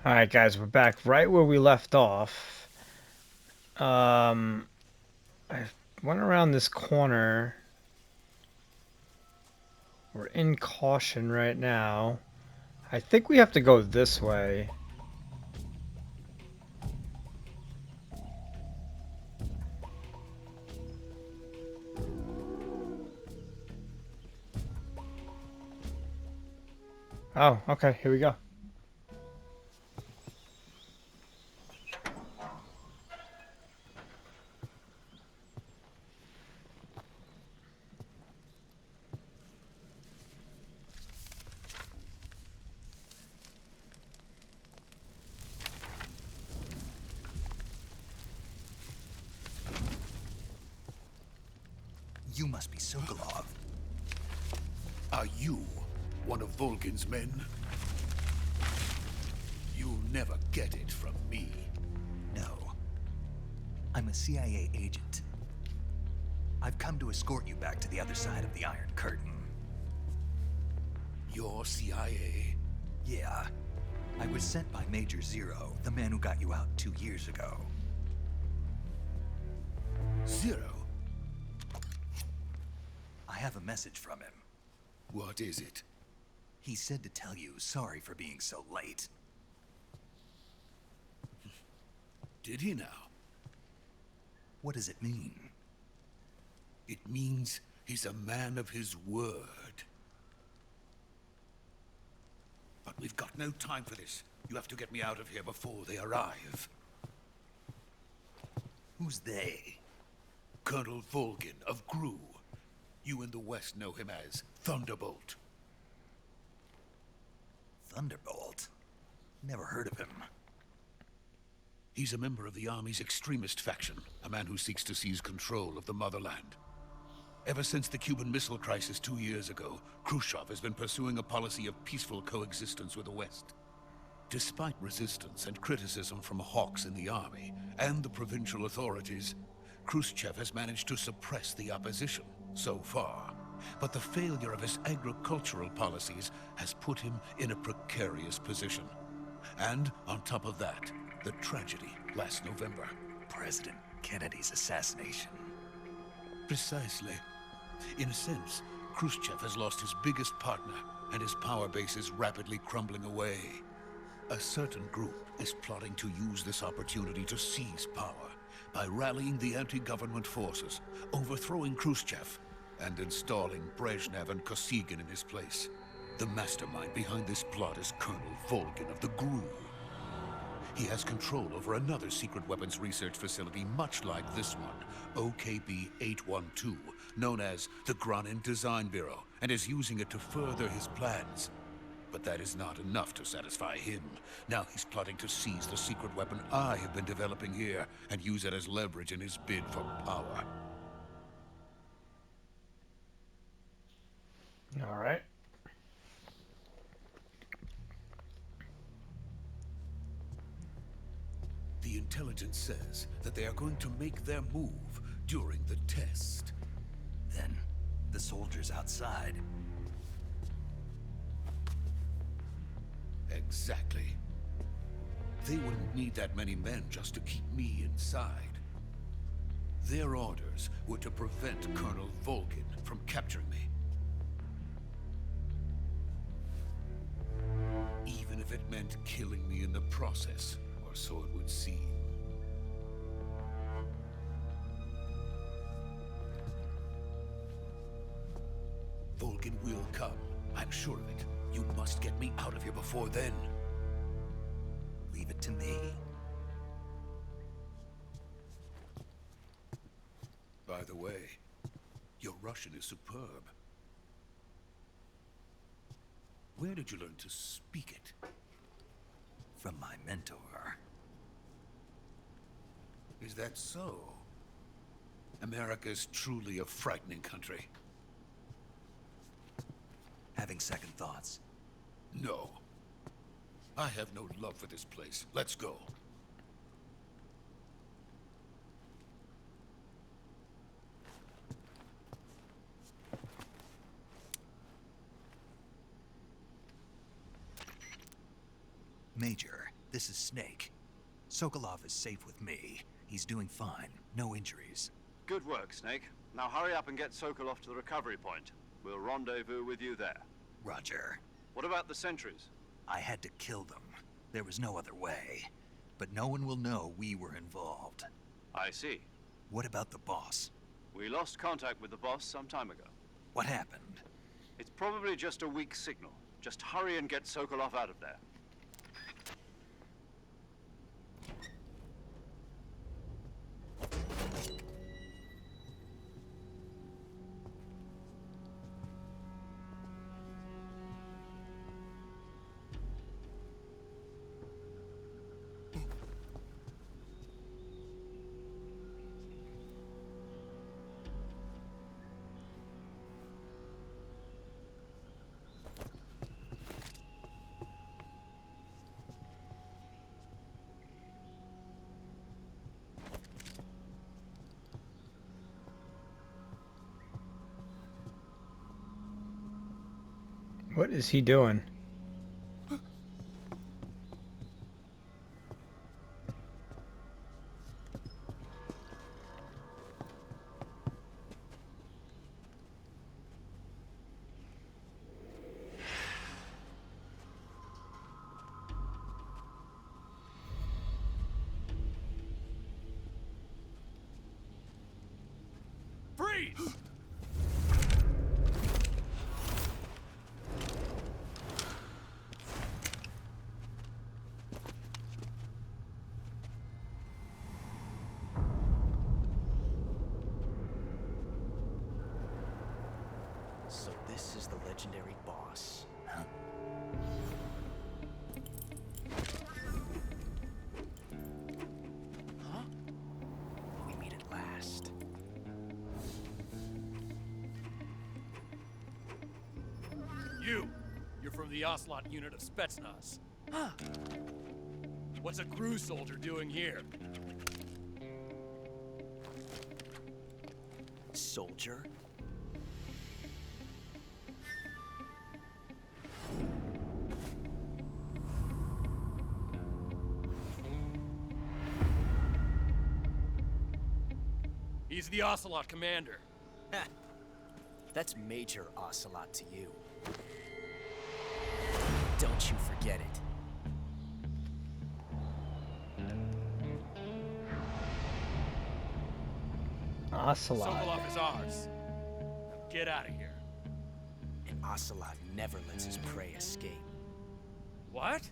Alright guys, we're back right where we left off. I went around this corner. We're in caution right now. I think we have to go this way. Oh, okay, here we go. You must be Sokolov. Are you one of Volgin's men? You'll never get it from me. No. I'm a CIA agent. I've come to escort you back to the other side of the Iron Curtain. You're CIA? Yeah. I was sent by Major Zero, the man who got you out 2 years ago. Zero? I have a message from him. What is it? He said to tell you sorry for being so late. Did he now? What does it mean? It means he's a man of his word. But we've got no time for this. You have to get me out of here before they arrive. Who's they? Colonel Volgin of GRU. You in the West know him as Thunderbolt. Thunderbolt? Never heard of him. He's a member of the Army's extremist faction, a man who seeks to seize control of the motherland. Ever since the Cuban Missile Crisis 2 years ago, Khrushchev has been pursuing a policy of peaceful coexistence with the West. Despite resistance and criticism from hawks in the army and the provincial authorities, Khrushchev has managed to suppress the opposition so far. But the failure of his agricultural policies has put him in a precarious position. And on top of that, the tragedy last November. President Kennedy's assassination. Precisely. In a sense, Khrushchev has lost his biggest partner, and his power base is rapidly crumbling away. A certain group is plotting to use this opportunity to seize power by rallying the anti-government forces, overthrowing Khrushchev, and installing Brezhnev and Kosygin in his place. The mastermind behind this plot is Colonel Volgin of the GRU. He has control over another secret weapons research facility much like this one, OKB-812, known as the Granin Design Bureau, and is using it to further his plans. But that is not enough to satisfy him. Now he's plotting to seize the secret weapon I have been developing here and use it as leverage in his bid for power. All right. The intelligence says that they are going to make their move during the test. Then, the soldiers outside. Exactly. They wouldn't need that many men just to keep me inside. Their orders were to prevent Colonel Volgin from capturing me. Even if it meant killing me in the process, or so it would seem. Volgin will come. I'm sure of it. You must get me out of here before then. Leave it to me. By the way, your Russian is superb. Where did you learn to speak it? From my mentor. Is that so? America's truly a frightening country. Having second thoughts. No. I have no love for this place. Let's go. Major, This is Snake. Sokolov is safe with me. He's doing fine. No injuries. Good work, Snake. Now hurry up and get Sokolov to the recovery point. We'll rendezvous with you there. Roger. What about the sentries? I had to kill them. There was no other way. But no one will know we were involved. I see. What about the boss? We lost contact with the boss some time ago. What happened? It's probably just a weak signal. Just hurry and get Sokolov out of there. What is he doing? Freeze! So this is the legendary boss. Huh? Huh? We meet at last. You're from the Ocelot unit of Spetsnaz. Huh. What's a crew soldier doing here? Soldier? He's the Ocelot commander. Ha! That's Major Ocelot to you. Don't you forget it. Ocelot. Sokolov is ours. Now get out of here. And Ocelot never lets his prey escape. What?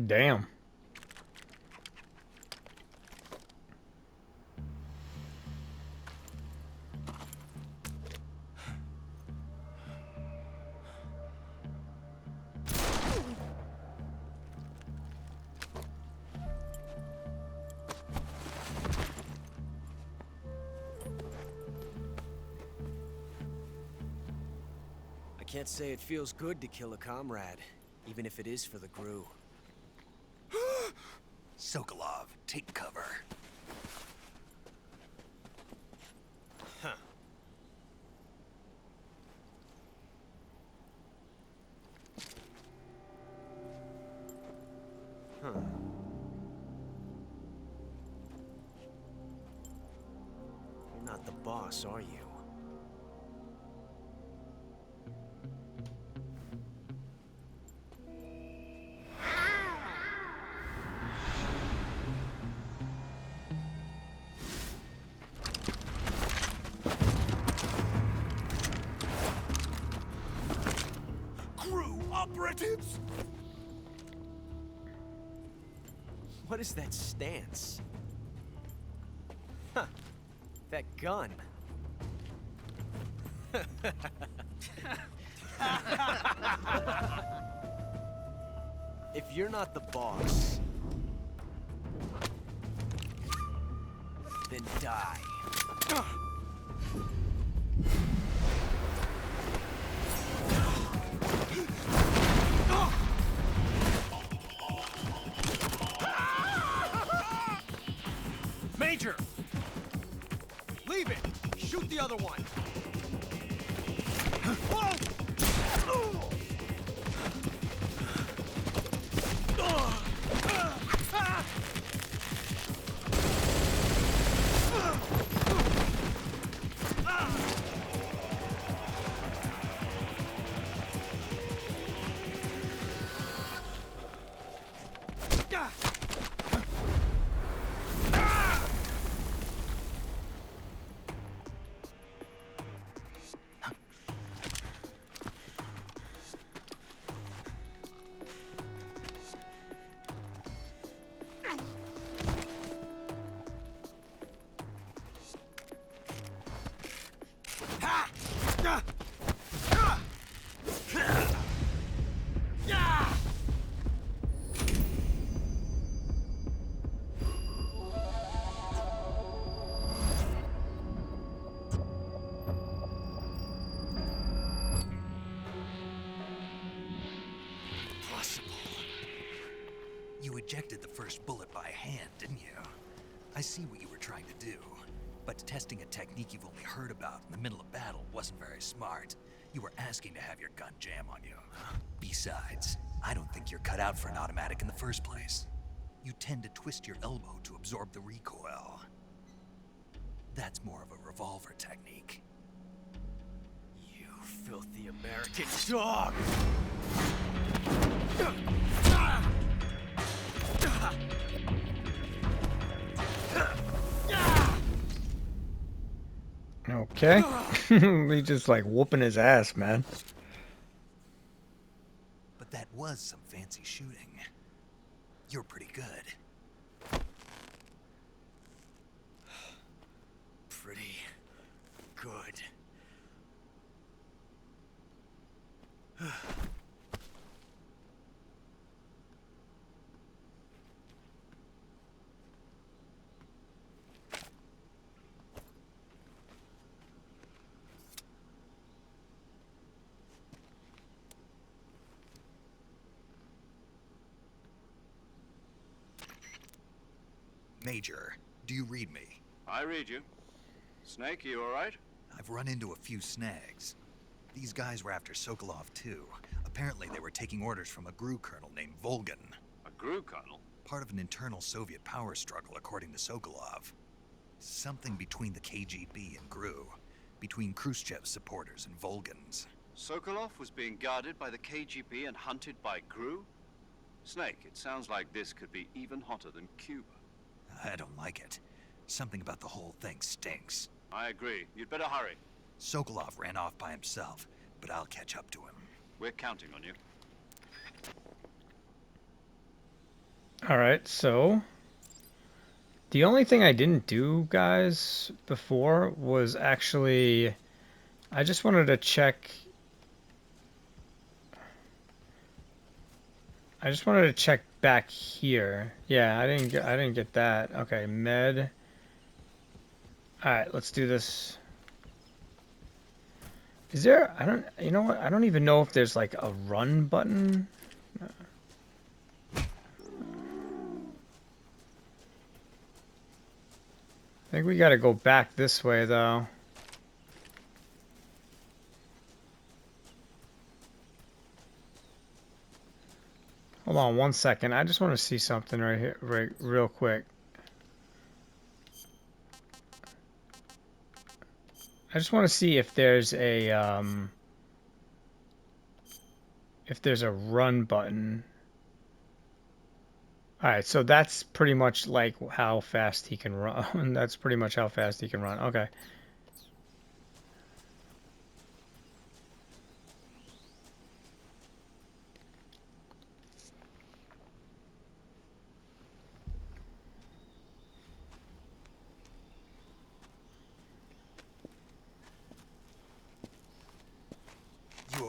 Damn. I can't say it feels good to kill a comrade, even if it is for the GRU. Sokolov, take cover. Huh. Huh. You're not the boss, are you? Operatives? What is that stance? Huh. That gun. If you're not the boss, then die. Major! Leave it! Shoot the other one! You ejected the first bullet by hand, didn't you? I see what you were trying to do. But testing a technique you've only heard about in the middle of battle wasn't very smart. You were asking to have your gun jam on you. Besides, I don't think you're cut out for an automatic in the first place. You tend to twist your elbow to absorb the recoil. That's more of a revolver technique. You filthy American dog! Okay. We just like whooping his ass, man. But that was some fancy shooting. You're pretty good. Pretty good. Major, do you read me? I read you. Snake, you all right? I've run into a few snags. These guys were after Sokolov too. Apparently they were taking orders from a GRU colonel named Volgan. A GRU colonel? Part of an internal Soviet power struggle, according to Sokolov. Something between the KGB and GRU. Between Khrushchev's supporters and Volgan's. Sokolov was being guarded by the KGB and hunted by GRU? Snake, it sounds like this could be even hotter than Cuba. I don't like it. Something about the whole thing stinks. I agree. You'd better hurry. Sokolov ran off by himself, but I'll catch up to him. We're counting on you. Alright, so the only thing I didn't do, guys, before was actually I just wanted to check back here. Yeah, I didn't get that. Okay, med. Alright, let's do this. Is there, you know what? I don't even know if there's like a run button. I think we gotta go back this way though. Hold on one second. I just want to see something right here, real quick. I just want to see if there's a run button. All right, so that's pretty much like how fast he can run. That's pretty much how fast he can run. Okay.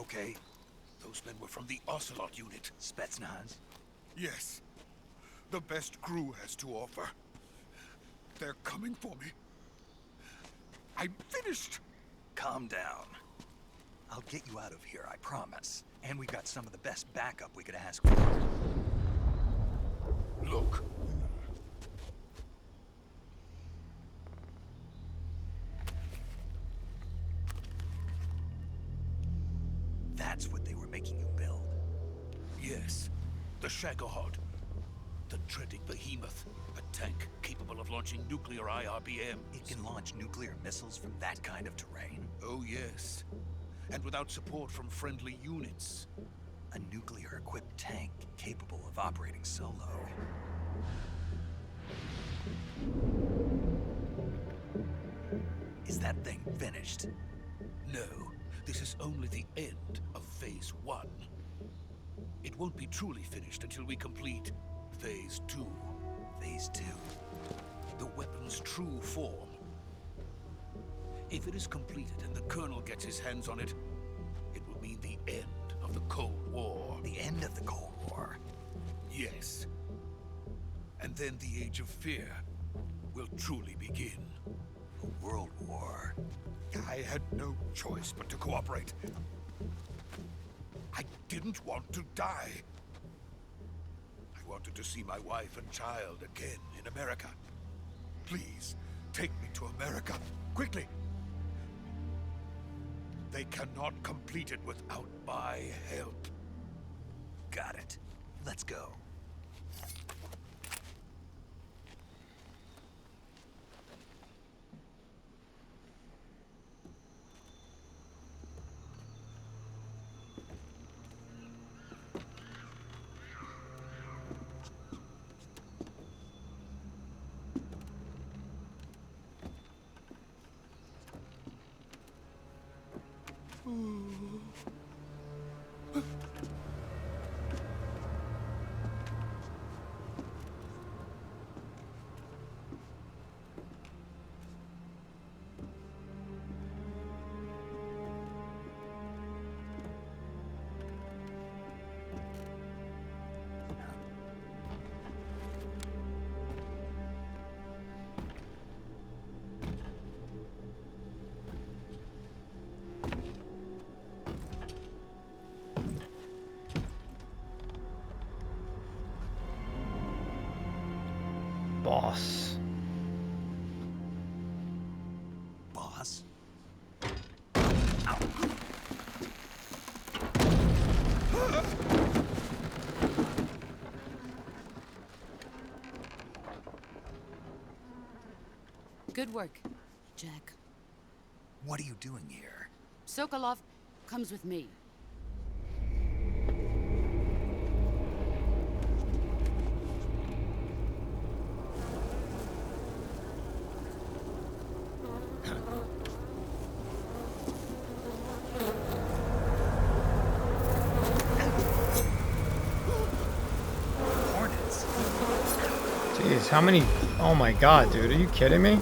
okay? Those men were from the Ocelot unit. Spetsnaz? Yes. The best crew has to offer. They're coming for me. I'm finished! Calm down. I'll get you out of here, I promise. And we've got some of the best backup we could ask for. Look. That's what they were making you build. Yes. The Shagohod. The treading behemoth. A tank capable of launching nuclear IRBMs. It can launch nuclear missiles from that kind of terrain? Oh, yes. And without support from friendly units. A nuclear-equipped tank capable of operating solo. Is that thing finished? No. This is only the end of Phase 1. It won't be truly finished until we complete Phase 2. Phase 2? The weapon's true form. If it is completed and the Colonel gets his hands on it, it will mean the end of the Cold War. The end of the Cold War? Yes. And then the Age of Fear will truly begin. A world war? I had no choice but to cooperate. I didn't want to die. I wanted to see my wife and child again in America. Please, take me to America, quickly. They cannot complete it without my help. Got it. Let's go. Boss. Boss? Good work, Jack. What are you doing here? Sokolov comes with me. Hornets? Jeez, how many? Oh my god, dude, are you kidding me?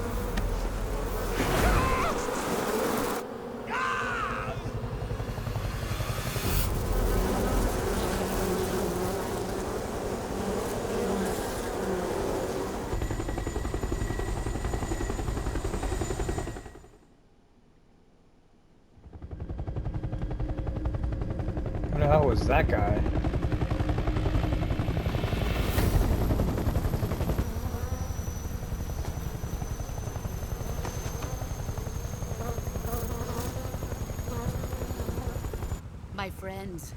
Who the hell was that guy? My friends,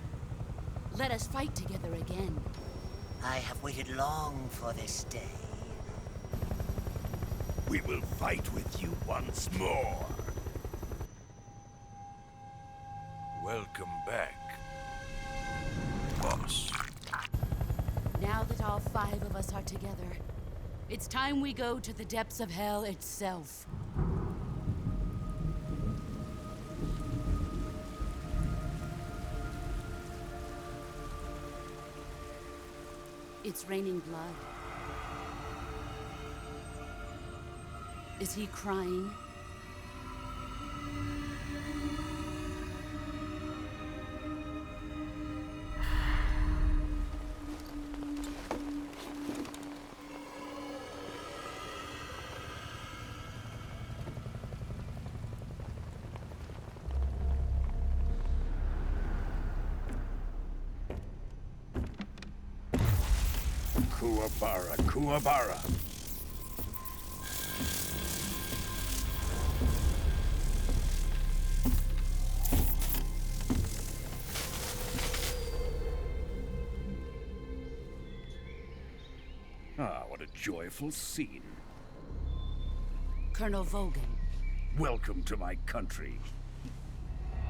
let us fight together again. I have waited long for this day. We will fight with you once more. Welcome back, boss. Now that all 5 of us are together, it's time we go to the depths of hell itself. It's raining blood. Is he crying? Kuwabara, Kuwabara. Ah, what a joyful scene. Colonel Vogan. Welcome to my country.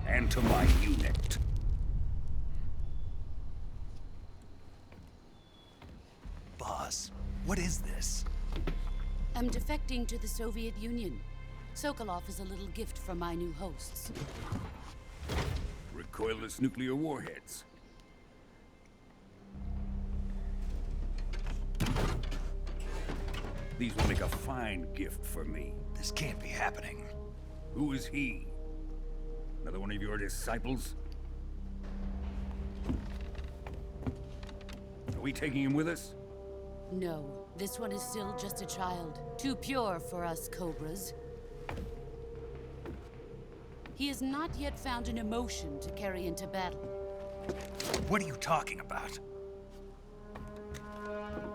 And to my unit. Boss, what is this? I'm defecting to the Soviet Union. Sokolov is a little gift from my new hosts. Recoilless nuclear warheads. These will make a fine gift for me. This can't be happening. Who is he? Another one of your disciples? Are we taking him with us? No, this one is still just a child. Too pure for us Cobras. He has not yet found an emotion to carry into battle. What are you talking about?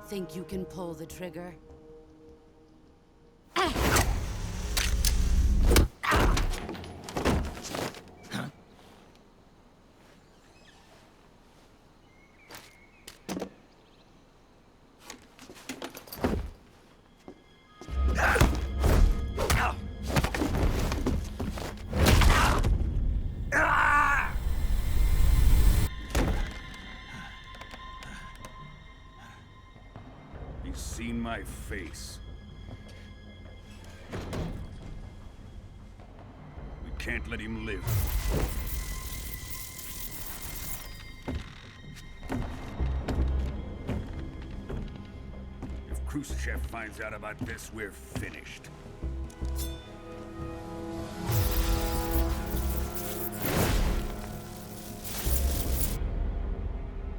Think you can pull the trigger? He's seen my face. We can't let him live. If Khrushchev finds out about this, we're finished.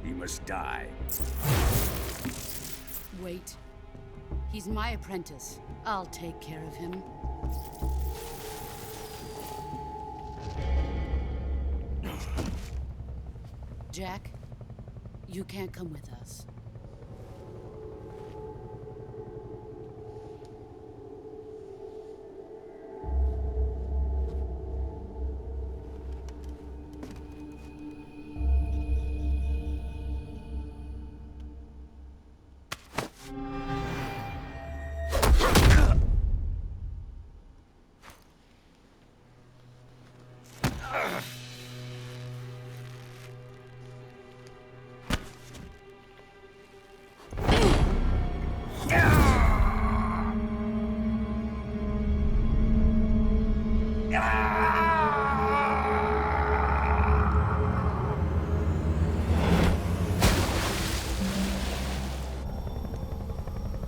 He must die. Wait. He's my apprentice. I'll take care of him. Jack, you can't come with us.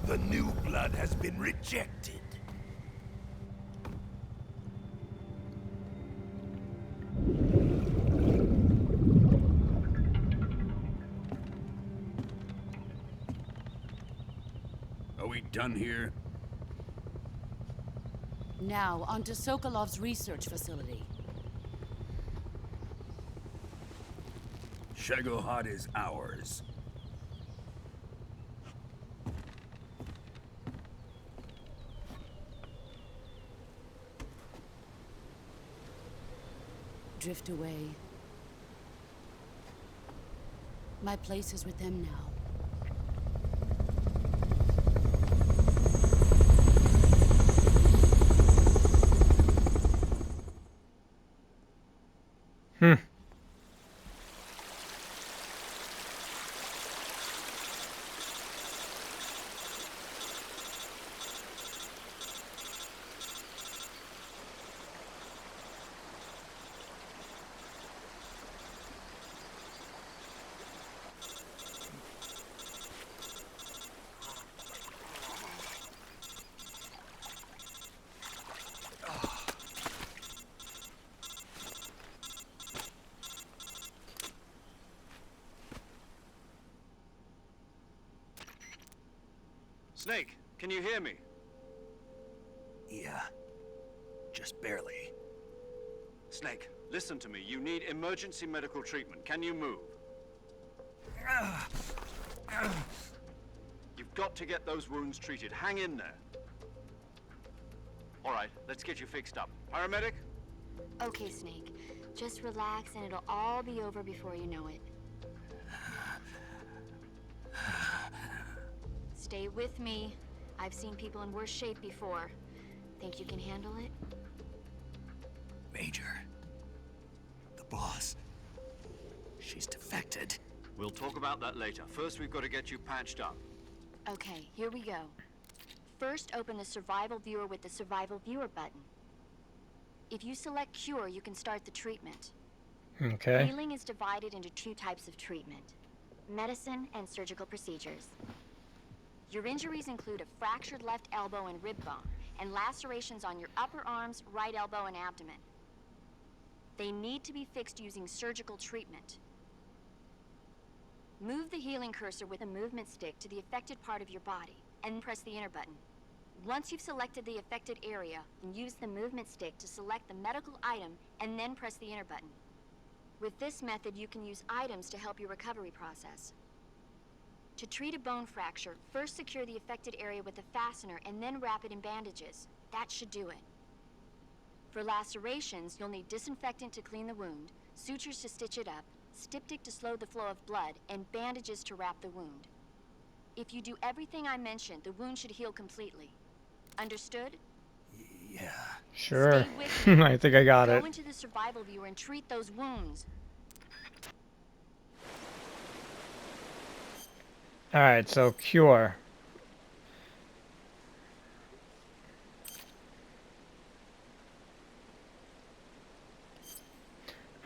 The new blood has been rejected. Are we done here? Now, onto Sokolov's research facility. Shagohod is ours. Drift away. My place is with them now. Hmm. Snake, can you hear me? Yeah. Just barely. Snake, listen to me. You need emergency medical treatment. Can you move? got to get those wounds treated. Hang in there. All right, let's get you fixed up. Paramedic? Okay, Snake. Just relax and it'll all be over before you know it. Stay with me. I've seen people in worse shape before. Think you can handle it? Major. The boss. She's defected. We'll talk about that later. First, we've got to get you patched up. Okay, here we go. First, open the survival viewer with the survival viewer button. If you select cure, you can start the treatment. Okay. Healing is divided into 2 types of treatment: medicine and surgical procedures. Your injuries include a fractured left elbow and rib bone, and lacerations on your upper arms, right elbow, and abdomen. They need to be fixed using surgical treatment. Move the healing cursor with a movement stick to the affected part of your body, and press the enter button. Once you've selected the affected area, use the movement stick to select the medical item, and then press the enter button. With this method, you can use items to help your recovery process. To treat a bone fracture, first secure the affected area with a fastener and then wrap it in bandages. That should do it. For lacerations, you'll need disinfectant to clean the wound, sutures to stitch it up, styptic to slow the flow of blood, and bandages to wrap the wound. If you do everything I mentioned, the wound should heal completely. Understood? Yeah. Sure. Stay with me. I think I got it. Go into the survival viewer and treat those wounds. Alright, so cure.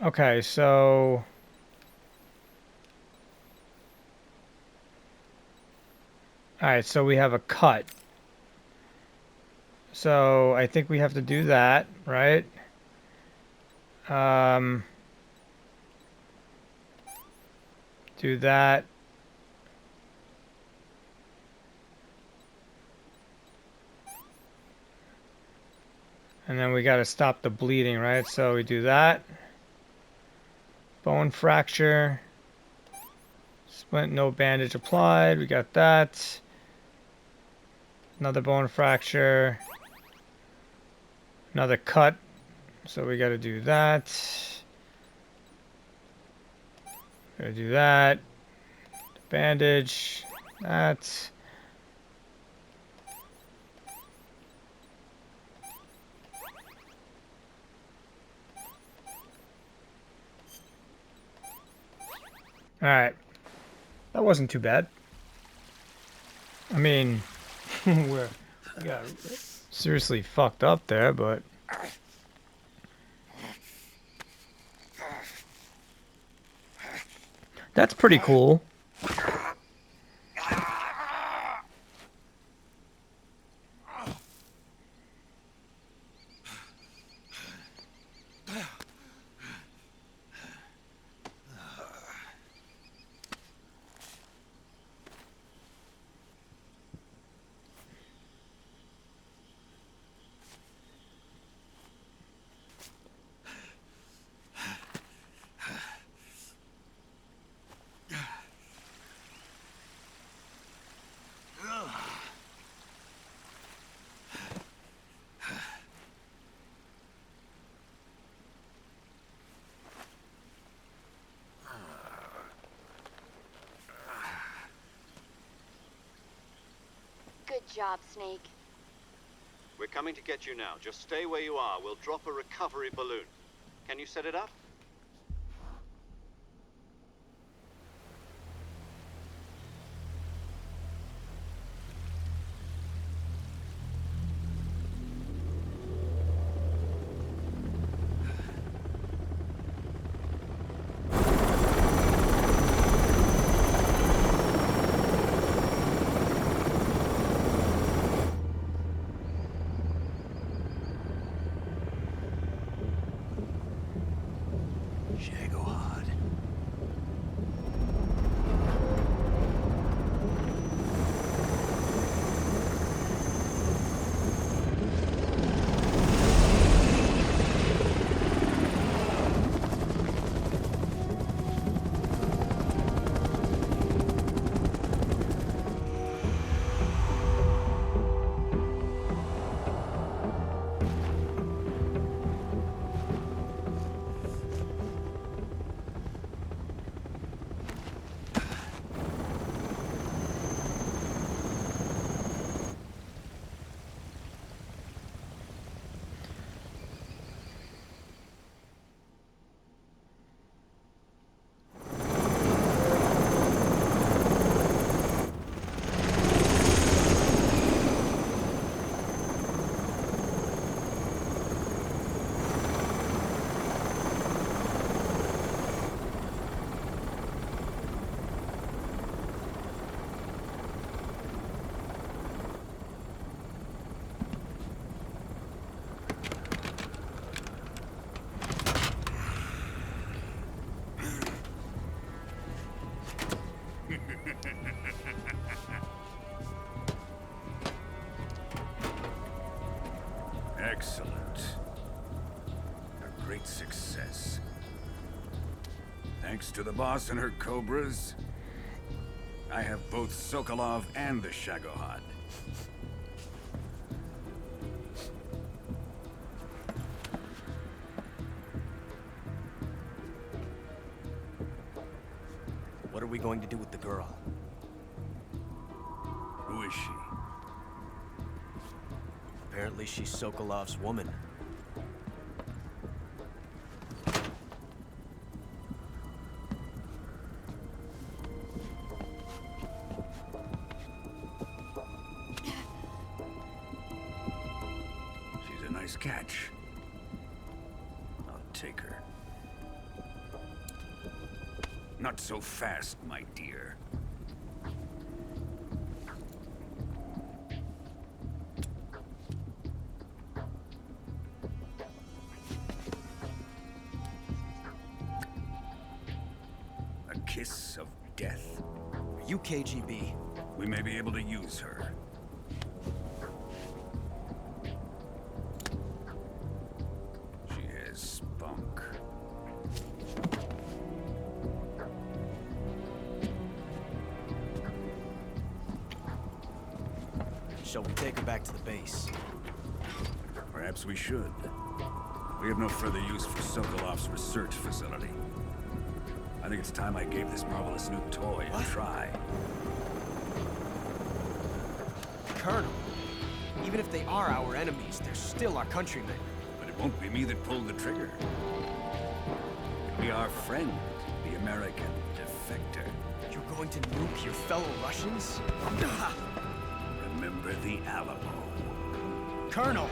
Okay, so... Alright, so we have a cut. So I think we have to do that, right? Do that. And then we got to stop the bleeding, right? So we do that. Bone fracture. Splint, no bandage applied. We got that. Another bone fracture. Another cut. So we got to do that. Gotta do that. Bandage. That. Alright. That wasn't too bad. I mean, we got seriously fucked up there, but... That's pretty cool. Good job, Snake. We're coming to get you now. Just stay where you are. We'll drop a recovery balloon. Can you set it up? great success. Thanks to the boss and her cobras, I have both Sokolov and the Shagohod. What are we going to do with the girl? Who is she? Apparently she's Sokolov's woman. She's a nice catch. I'll take her. Not so fast, my dear. A kiss of death. Are you KGB? We may be able to use her. She has spunk. Shall we take her back to the base? Perhaps we should. We have no further use for Sokolov's research facility. I think it's time I gave this marvelous new toy a try. Colonel, even if they are our enemies, they're still our countrymen. But it won't be me that pulled the trigger. It'll be our friend, the American defector. You're going to nuke your fellow Russians? Remember the Alamo. Colonel!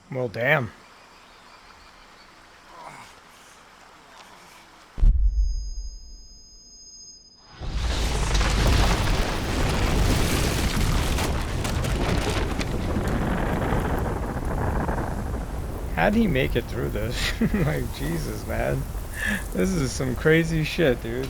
Well, damn. How'd he make it through this? Like, Jesus, man. This is some crazy shit, dude.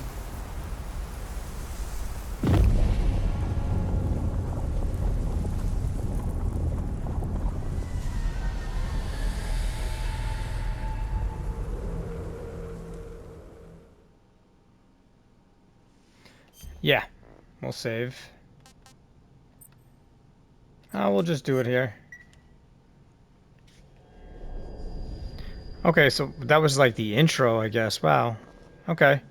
Yeah, we'll save. We'll just do it here. Okay, so that was like the intro, I guess. Wow. Okay.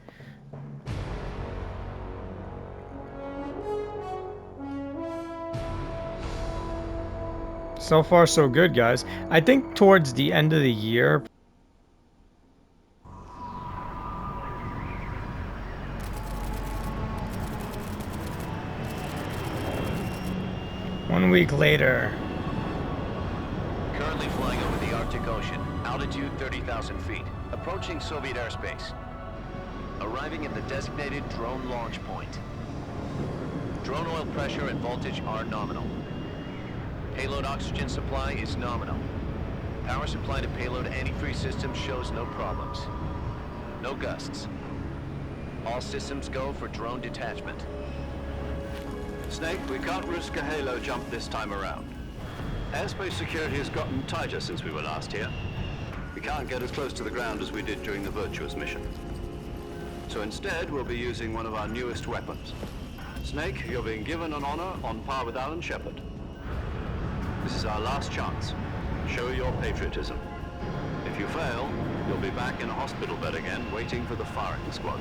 So far, so good, guys. I think towards the end of the year... One week later. Currently flying over the Arctic Ocean. Altitude 30,000 feet. Approaching Soviet airspace. Arriving at the designated drone launch point. Drone oil pressure and voltage are nominal. Payload oxygen supply is nominal. Power supply to payload antifreeze system shows no problems. No gusts. All systems go for drone detachment. Snake, we can't risk a halo jump this time around. Airspace security has gotten tighter since we were last here. We can't get as close to the ground as we did during the Virtuos mission. So instead, we'll be using one of our newest weapons. Snake, you're being given an honor on par with Alan Shepard. This is our last chance. Show your patriotism. If you fail, you'll be back in a hospital bed again, waiting for the firing squad.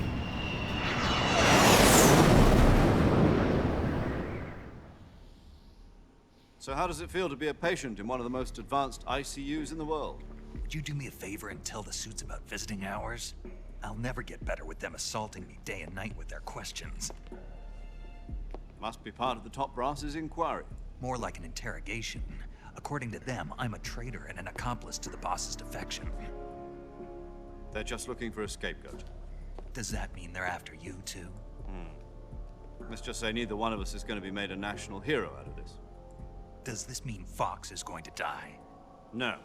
So how does it feel to be a patient in one of the most advanced ICUs in the world? Would you do me a favor and tell the suits about visiting hours? I'll never get better with them assaulting me day and night with their questions. Must be part of the top brass's inquiry. More like an interrogation. According to them, I'm a traitor and an accomplice to the boss's defection. They're just looking for a scapegoat. Does that mean they're after you, too? Let's just say neither one of us is going to be made a national hero out of this. Does this mean Fox is going to die? No.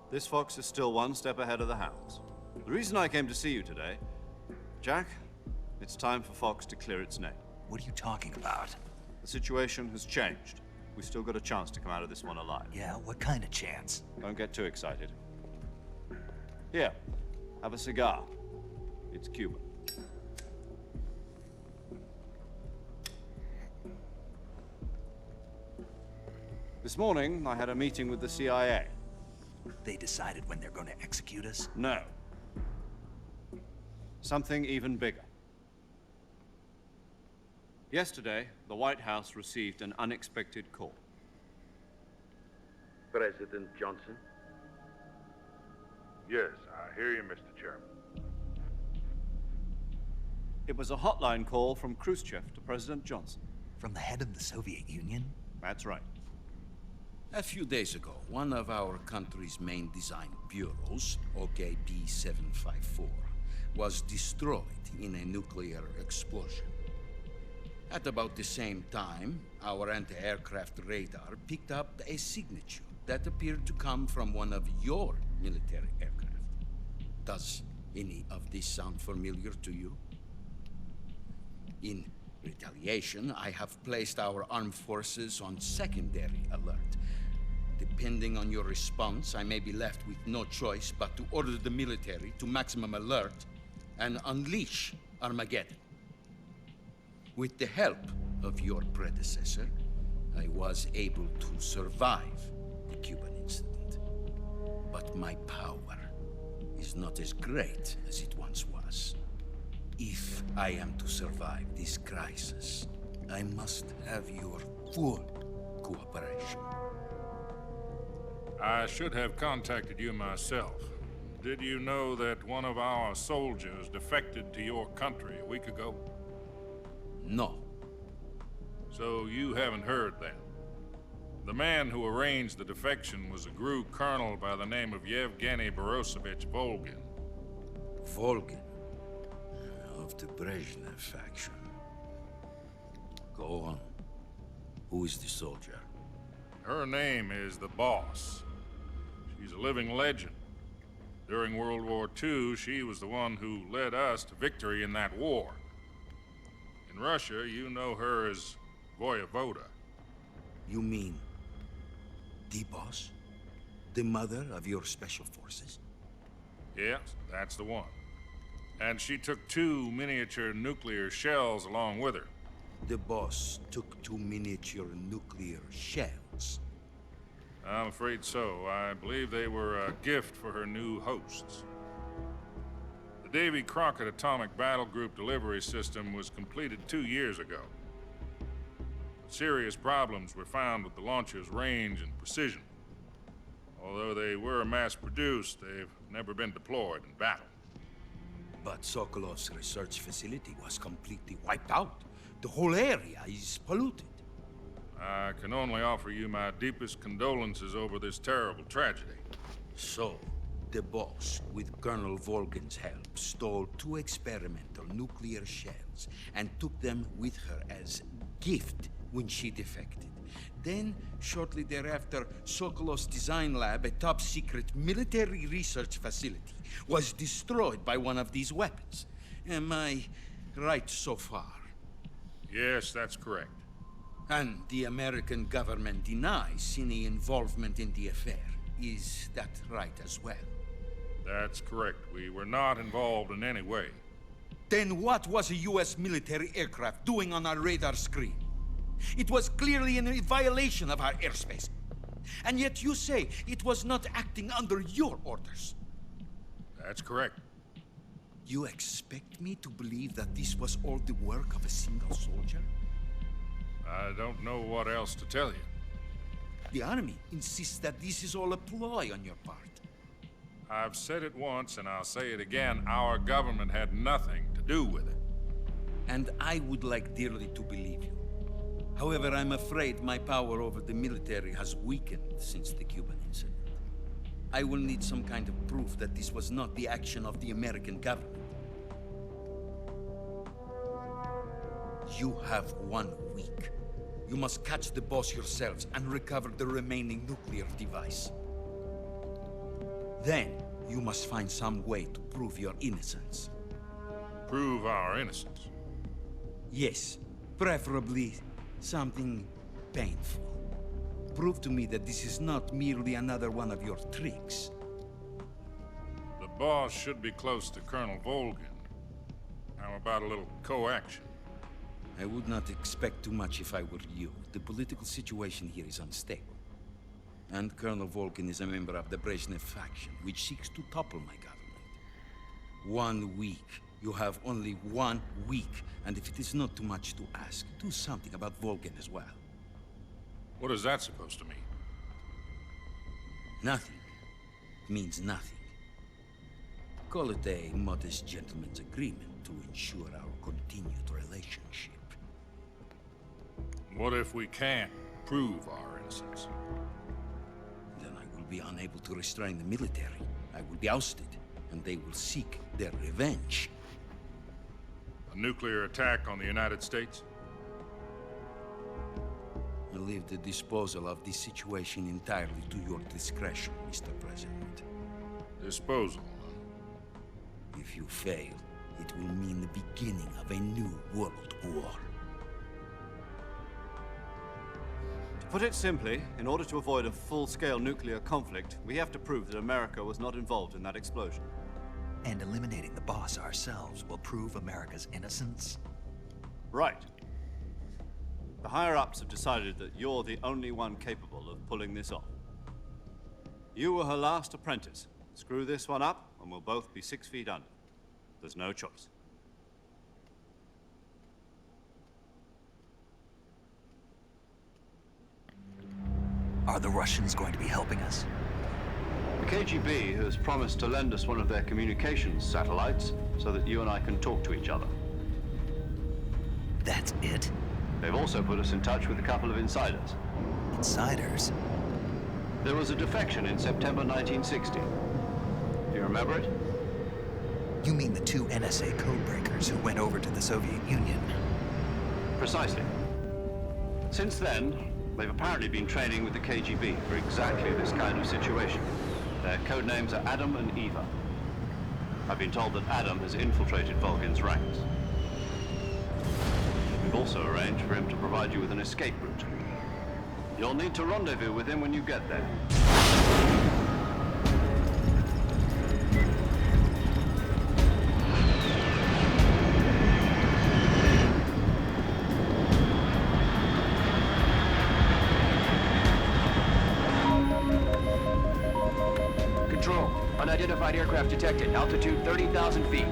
This fox is still one step ahead of the hounds. The reason I came to see you today, Jack, it's time for Fox to clear its name. What are you talking about? The situation has changed. We've still got a chance to come out of this one alive. Yeah, what kind of chance? Don't get too excited. Here, have a cigar. It's Cuban. This morning, I had a meeting with the CIA. They decided when they're going to execute us? No. Something even bigger. Yesterday, the White House received an unexpected call. President Johnson? Yes, I hear you, Mr. Chairman. It was a hotline call from Khrushchev to President Johnson. From the head of the Soviet Union? That's right. A few days ago, one of our country's main design bureaus, OKB-754, was destroyed in a nuclear explosion. At about the same time, our anti-aircraft radar picked up a signature that appeared to come from one of your military aircraft. Does any of this sound familiar to you? In retaliation, I have placed our armed forces on secondary alert. Depending on your response, I may be left with no choice but to order the military to maximum alert and unleash Armageddon. With the help of your predecessor, I was able to survive the Cuban incident. But my power is not as great as it once was. If I am to survive this crisis, I must have your full cooperation. I should have contacted you myself. Did you know that one of our soldiers defected to your country a week ago? No. So you haven't heard then? The man who arranged the defection was a GRU colonel by the name of Yevgeny Borosovich Volgin. Volgin? Of the Brezhnev faction. Go on. Who is the soldier? Her name is the Boss. She's a living legend. During World War II, she was the one who led us to victory in that war. In Russia, you know her as Voyevoda. You mean the Boss? The mother of your special forces? Yes, that's the one. And she took 2 miniature nuclear shells along with her. The Boss took 2 miniature nuclear shells? I'm afraid so. I believe they were a gift for her new hosts. The Davy Crockett Atomic Battle Group delivery system was completed 2 years ago. Serious problems were found with the launcher's range and precision. Although they were mass-produced, they've never been deployed in battle. But Sokolov's research facility was completely wiped out. The whole area is polluted. I can only offer you my deepest condolences over this terrible tragedy. So, the Boss, with Colonel Volgin's help, stole 2 experimental nuclear shells and took them with her as gift when she defected. Then, shortly thereafter, Sokolov's design lab, a top-secret military research facility, was destroyed by one of these weapons. Am I right so far? Yes, that's correct. And the American government denies any involvement in the affair. Is that right as well? That's correct. We were not involved in any way. Then what was a U.S. military aircraft doing on our radar screen? It was clearly in violation of our airspace. And yet you say it was not acting under your orders. That's correct. You expect me to believe that this was all the work of a single soldier? I don't know what else to tell you. The Army insists that this is all a ploy on your part. I've said it once, and I'll say it again. Our government had nothing to do with it. And I would like dearly to believe you. However, I'm afraid my power over the military has weakened since the Cuban incident. I will need some kind of proof that this was not the action of the American government. You have 1 week. You must catch the boss yourselves and recover the remaining nuclear device. Then, you must find some way to prove your innocence. Prove our innocence? Yes, preferably something painful. Prove to me that this is not merely another one of your tricks. The boss should be close to Colonel Volgin. How about a little co-action? I would not expect too much if I were you. The political situation here is unstable. And Colonel Volgin is a member of the Brezhnev faction, which seeks to topple my government. 1 week. You have only 1 week. And if it is not too much to ask, do something about Volgin as well. What is that supposed to mean? Nothing. It means nothing. Call it a modest gentleman's agreement to ensure our continued relationship. What if we can't prove our innocence? Then I will be unable to restrain the military. I will be ousted, and they will seek their revenge. A nuclear attack on the United States? I leave the disposal of this situation entirely to your discretion, Mr. President. Disposal? If you fail, it will mean the beginning of a new world war. To put it simply, in order to avoid a full-scale nuclear conflict, we have to prove that America was not involved in that explosion. And eliminating the boss ourselves will prove America's innocence? Right. The higher-ups have decided that you're the only one capable of pulling this off. You were her last apprentice. Screw this one up, and we'll both be 6 feet under. There's no choice. Are the Russians going to be helping us? The KGB has promised to lend us one of their communications satellites so that you and I can talk to each other. That's it? They've also put us in touch with a couple of insiders. Insiders? There was a defection in September 1960. Do you remember it? You mean the 2 NSA codebreakers who went over to the Soviet Union? Precisely. Since then, they've apparently been training with the KGB for exactly this kind of situation. Their code names are Adam and Eva. I've been told that Adam has infiltrated Volgin's ranks. We've also arranged for him to provide you with an escape route. You'll need to rendezvous with him when you get there. Control. Unidentified aircraft detected. Altitude 30,000 feet.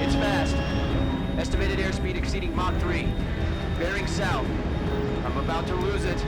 It's fast. Estimated airspeed exceeding Mach 3. Bearing south. I'm about to lose it.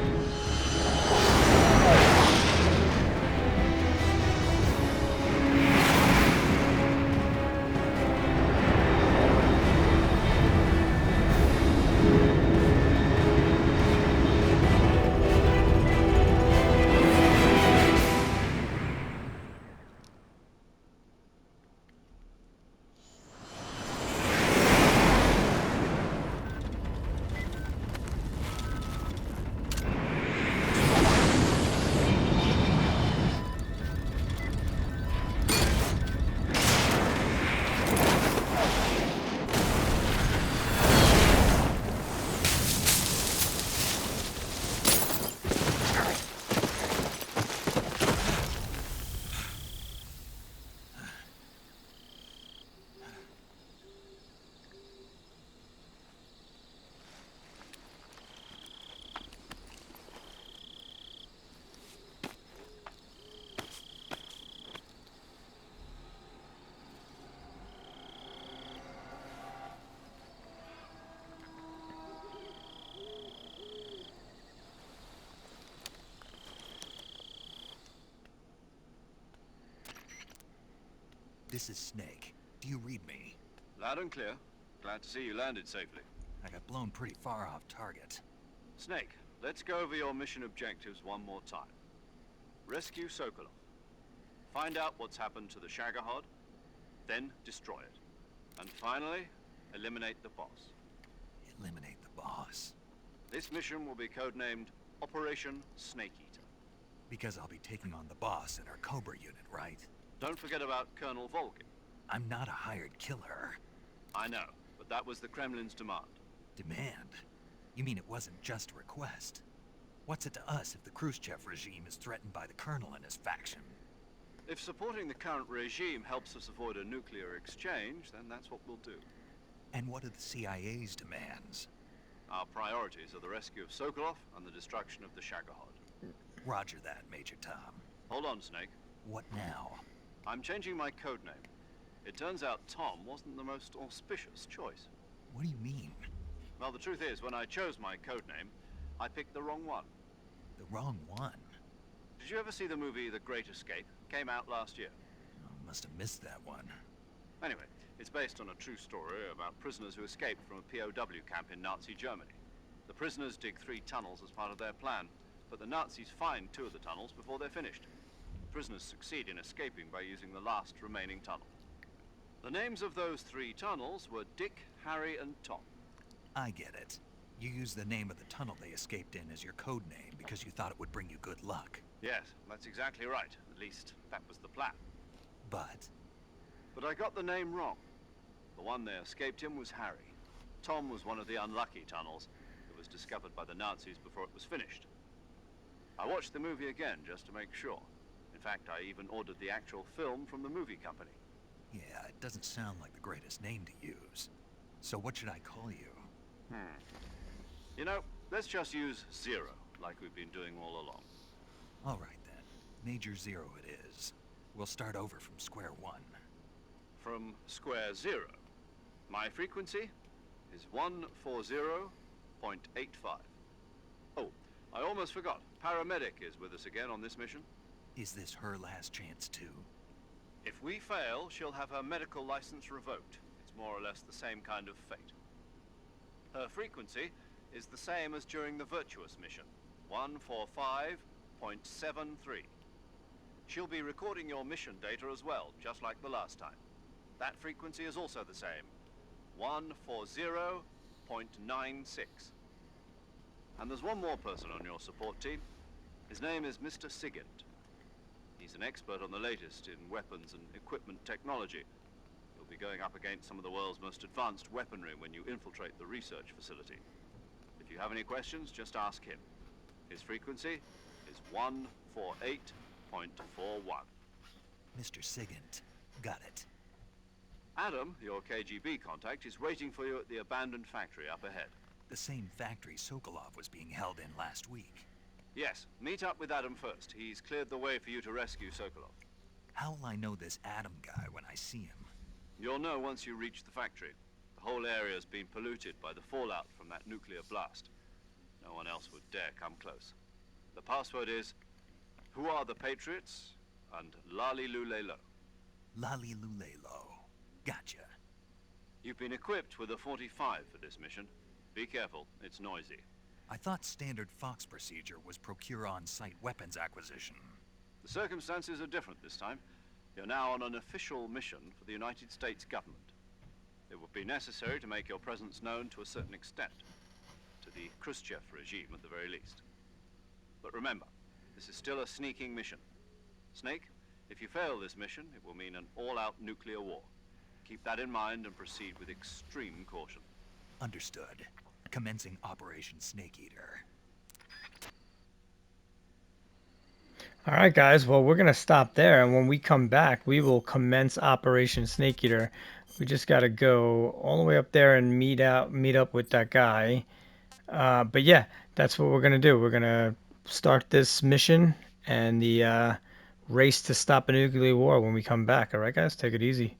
This is Snake. Do you read me? Loud and clear. Glad to see you landed safely. I got blown pretty far off target. Snake, let's go over your mission objectives one more time. Rescue Sokolov. Find out what's happened to the Shagohod, then destroy it. And finally, eliminate the boss. Eliminate the boss? This mission will be codenamed Operation Snake Eater. Because I'll be taking on the boss in our Cobra unit, right? Don't forget about Colonel Volgin. I'm not a hired killer. I know, but that was the Kremlin's demand. Demand? You mean it wasn't just a request? What's it to us if the Khrushchev regime is threatened by the Colonel and his faction? If supporting the current regime helps us avoid a nuclear exchange, then that's what we'll do. And what are the CIA's demands? Our priorities are the rescue of Sokolov and the destruction of the Shagohod. Roger that, Major Tom. Hold on, Snake. What now? I'm changing my codename. It turns out Tom wasn't the most auspicious choice. What do you mean? Well, the truth is, when I chose my codename, I picked the wrong one. The wrong one? Did you ever see the movie The Great Escape? Came out last year. Oh, must have missed that one. Anyway, it's based on a true story about prisoners who escaped from a POW camp in Nazi Germany. The prisoners dig 3 tunnels as part of their plan, but the Nazis find 2 of the tunnels before they're finished. The prisoners succeed in escaping by using the last remaining tunnel. The names of those 3 tunnels were Dick, Harry, and Tom. I get it. You used the name of the tunnel they escaped in as your code name because you thought it would bring you good luck. Yes, that's exactly right. At least, that was the plan. But I got the name wrong. The one they escaped in was Harry. Tom was one of the unlucky tunnels that was discovered by the Nazis before it was finished. I watched the movie again just to make sure. In fact, I even ordered the actual film from the movie company. yeah, it doesn't sound like the greatest name to use. So what should I call you? You know, let's just use Zero, like we've been doing all along. All right then. Major Zero it is. We'll start over from square one. From square 0. My frequency is 140.85. Oh, I almost forgot. Paramedic is with us again on this mission. Is this her last chance too? If we fail, she'll have her medical license revoked. It's more or less the same kind of fate. Her frequency is the same as during the Virtuos mission, 145.73. She'll be recording your mission data as well, just like the last time. That frequency is also the same, 140.96. And there's one more person on your support team. His name is Mr. Sigint. He's an expert on the latest in weapons and equipment technology. You'll be going up against some of the world's most advanced weaponry when you infiltrate the research facility. If you have any questions, just ask him. His frequency is 148.41. Mr. Sigint. Got it. Adam, your KGB contact, is waiting for you at the abandoned factory up ahead. The same factory Sokolov was being held in last week. Yes, meet up with Adam first. He's cleared the way for you to rescue Sokolov. How will I know this Adam guy when I see him? You'll know once you reach the factory. The whole area's been polluted by the fallout from that nuclear blast. No one else would dare come close. The password is, "Who are the Patriots?" and Lali Lule Lo. Lali Lule Lo. Gotcha. You've been equipped with a 45 for this mission. Be careful, it's noisy. I thought standard Fox procedure was procure on-site weapons acquisition. The circumstances are different this time. You're now on an official mission for the United States government. It would be necessary to make your presence known to a certain extent. To the Khrushchev regime, at the very least. But remember, this is still a sneaking mission. Snake, if you fail this mission, it will mean an all-out nuclear war. Keep that in mind and proceed with extreme caution. Understood. Commencing Operation Snake Eater. All right, guys. Well, we're going to stop there. And when we come back, we will commence Operation Snake Eater. We just got to go all the way up there and meet up with that guy. But yeah, that's what we're going to do. We're going to start this mission and the race to stop a nuclear war when we come back. All right, guys? Take it easy.